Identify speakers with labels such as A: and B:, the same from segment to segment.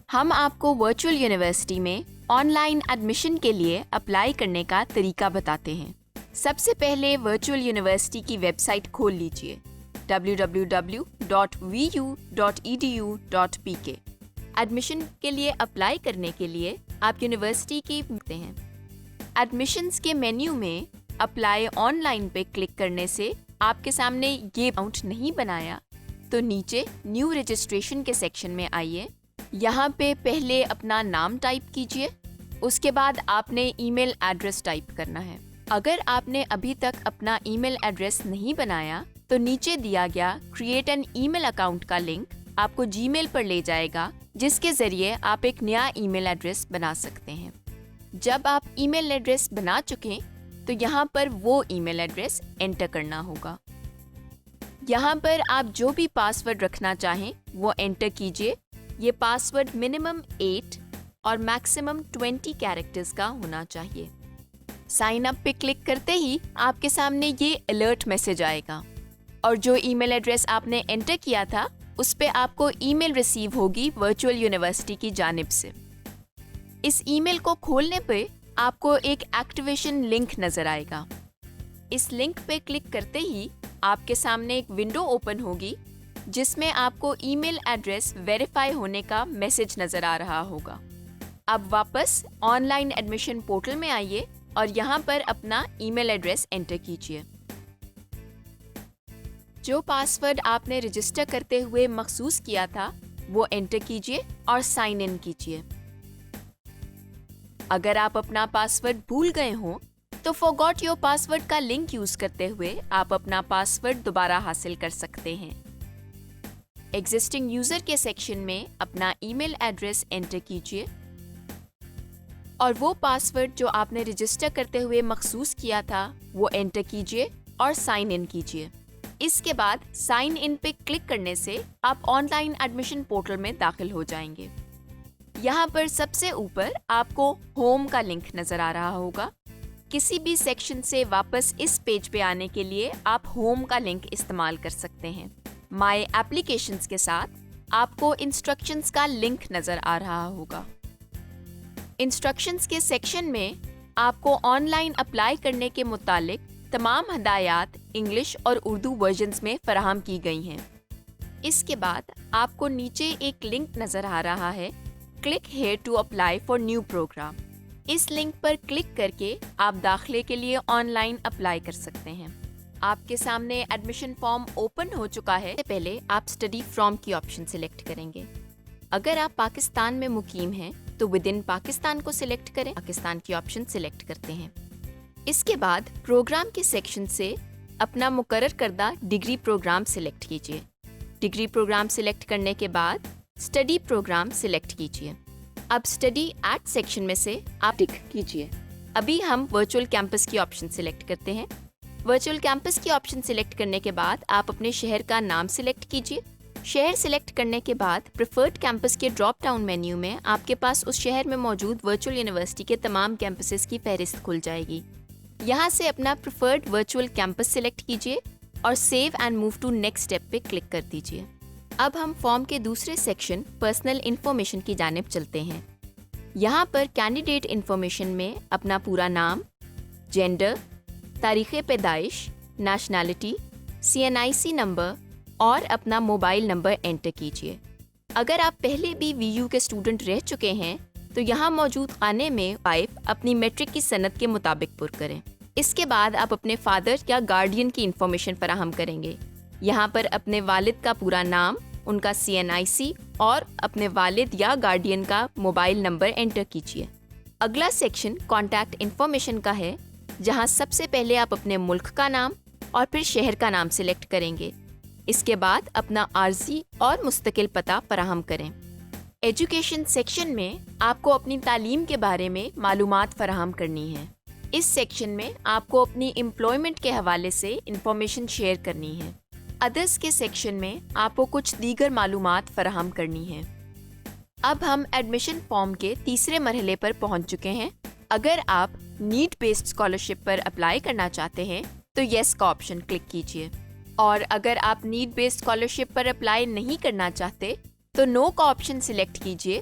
A: ہم آپ کو ورچوئل یونیورسٹی میں آن لائن ایڈمیشن کے لیے اپلائی کرنے کا طریقہ بتاتے ہیں۔ سب سے پہلے ورچوئل یونیورسٹی کی ویب سائٹ کھول لیجیے www.vu.edu.pk۔ ایڈمیشن کے لیے اپلائی کرنے کے لیے آپ یونیورسٹی کی ہیں۔ ایڈمیشنز کے مینیو میں اپلائی آن لائن پہ کلک کرنے سے آپ کے سامنے یہ اکاؤنٹ نہیں بنایا تو نیچے نیو رجسٹریشن کے سیکشن میں آئیے۔ یہاں پہ پہلے اپنا نام ٹائپ کیجیے، اس کے بعد آپ نے ای میل ایڈریس ٹائپ کرنا ہے۔ اگر آپ نے ابھی تک اپنا ای میل ایڈریس نہیں بنایا تو نیچے دیا گیا create an email account کا لنک آپ کو جی میل پر لے جائے گا، جس کے ذریعے آپ ایک نیا ای میل ایڈریس بنا سکتے ہیں۔ جب آپ ای میل ایڈریس بنا چکیں تو یہاں پر وہ ای میل ایڈریس انٹر کرنا ہوگا۔ یہاں پر آپ جو بھی پاس ورڈ رکھنا چاہیں وہ انٹر کیجیے۔ یہ پاس ورڈ منیمم 8 اور میکسیمم 20 کیریکٹرز کا ہونا چاہیے۔ سائن اپ پہ کلک کرتے ہی آپ کے سامنے یہ الرٹ میسج آئے گا، اور جو ای میل ایڈریس آپ نے انٹر کیا تھا اس پہ آپ کو ای میل ریسیو ہوگی ورچوئل یونیورسٹی کی جانب سے۔ اس ای میل کو کھولنے پہ آپ کو ایک ایکٹیویشن لنک نظر آئے گا۔ اس لنک پہ کلک کرتے ہی آپ کے سامنے ایک ونڈو اوپن ہوگی جس میں آپ کو ای میل ایڈریس ویریفائی ہونے کا میسج نظر آ رہا ہوگا۔ اب واپس آن لائن ایڈمیشن پورٹل میں آئیے اور یہاں پر اپنا ای میل ایڈریس انٹر کیجیے۔ جو پاس ورڈ آپ نے رجسٹر کرتے ہوئے مخصوص کیا تھا وہ انٹر کیجیے اور سائن ان کیجیے۔ اگر آپ اپنا پاس ورڈ بھول گئے ہوں تو forgot your password کا لنک یوز کرتے ہوئے آپ اپنا پاس ورڈ دوبارہ حاصل کر سکتے ہیں۔ ایگزسٹنگ یوزر کے سیکشن میں اپنا ای میل ایڈریس انٹر کیجیے اور وہ پاس ورڈ جو آپ نے رجسٹر کرتے ہوئے مخصوص کیا تھا وہ انٹر کیجیے اور سائن ان کیجیے۔ اس کے بعد سائن ان پہ کلک کرنے سے آپ آن لائن ایڈمیشن پورٹل میں داخل ہو جائیں گے۔ یہاں پر سب سے اوپر آپ کو ہوم کا لنک نظر آ رہا ہوگا۔ کسی بھی سیکشن سے واپس اس پیج پہ آنے کے لیے آپ ہوم کا لنک استعمال کر سکتے ہیں۔ مائی ایپلیکیشنز کے ساتھ آپ کو انسٹرکشنز کا لنک نظر آ رہا ہوگا۔ انسٹرکشنز کے سیکشن میں آپ کو آن لائن اپلائی کرنے کے متعلق تمام ہدایات انگلش اور اردو ورژنز میں فراہم کی گئی ہیں۔ اس کے بعد آپ کو نیچے ایک لنک نظر آ رہا ہے، click here to apply for new program. اس لنک پر کلک کر کے آپ داخلے کے لیے آن لائن اپلائی کر سکتے ہیں۔ آپ کے سامنے ایڈمیشن فارم اوپن ہو چکا ہے۔ پہلے آپ اسٹڈی فرام کی آپشن سلیکٹ کریں گے۔ اگر آپ پاکستان میں مقیم ہیں تو ود ان پاکستان کو سلیکٹ کریں، پاکستان کی آپشن سلیکٹ کرتے ہیں۔ اس کے بعد پروگرام کے سیکشن سے اپنا مقرر کردہ ڈگری پروگرام سلیکٹ کیجیے۔ ڈگری پروگرام سلیکٹ کرنے کے بعد اسٹڈی پروگرام سلیکٹ کیجیے۔ اب اسٹڈی ایٹ سیکشن میں سے آپ ٹک کیجیے۔ ابھی ہم ورچوئل کیمپس کی آپشن سلیکٹ کرتے ہیں۔ ورچوئل کیمپس کی آپشن سلیکٹ کرنے کے بعد آپ اپنے شہر کا نام سلیکٹ کیجیے۔ شہر سلیکٹ کرنے کے بعد پریفرڈ کیمپس کے ڈراپ ڈاؤن مینیو میں آپ کے پاس اس شہر میں موجود ورچوئل یونیورسٹی کے تمام کیمپسز کی فہرست کھل جائے گی۔ یہاں سے اپنا پریفرڈ ورچوئل کیمپس سلیکٹ کیجیے اور save and move to next step پہ کلک کر دیجیے۔ اب ہم فارم کے دوسرے سیکشن پرسنل انفارمیشن کی جانب چلتے ہیں۔ یہاں پر کینڈیڈیٹ انفارمیشن میں اپنا پورا نام، جینڈر، تاریخ پیدائش، نیشنلٹی، CNIC نمبر اور اپنا موبائل نمبر انٹر کیجیے۔ اگر آپ پہلے بھی VU کے اسٹوڈنٹ رہ چکے ہیں تو یہاں موجود خانے میں 5 اپنی میٹرک کی سند کے مطابق پر کریں۔ اس کے بعد آپ اپنے فادر یا گارڈین کی انفارمیشن فراہم کریں گے۔ یہاں پر اپنے والد کا پورا نام، ان کا CNIC اور اپنے والد یا گارڈین کا موبائل نمبر انٹر کیجیے۔ اگلا سیکشن کانٹیکٹ انفارمیشن کا ہے، جہاں سب سے پہلے آپ اپنے ملک کا نام اور پھر شہر کا نام سلیکٹ کریں گے۔ اس کے بعد اپنا عارضی اور مستقل پتہ فراہم کریں۔ ایجوکیشن سیکشن میں آپ کو اپنی تعلیم کے بارے میں معلومات فراہم کرنی ہے۔ اس سیکشن میں آپ کو اپنی امپلائمنٹ کے حوالے سے انفارمیشن شیئر کرنی ہے۔ ادرس کے سیکشن میں آپ کو کچھ دیگر معلومات فراہم کرنی ہے۔ اب ہم ایڈمیشن فارم کے تیسرے مرحلے پر پہنچ چکے ہیں۔ اگر آپ نیڈ بیسڈ اسکالرشپ پر اپلائی کرنا چاہتے ہیں تو یس کا آپشن کلک کیجیے، اور اگر آپ نیڈ بیسڈ اسکالرشپ پر اپلائی نہیں کرنا چاہتے تو نو کا آپشن سلیکٹ کیجیے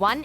A: 1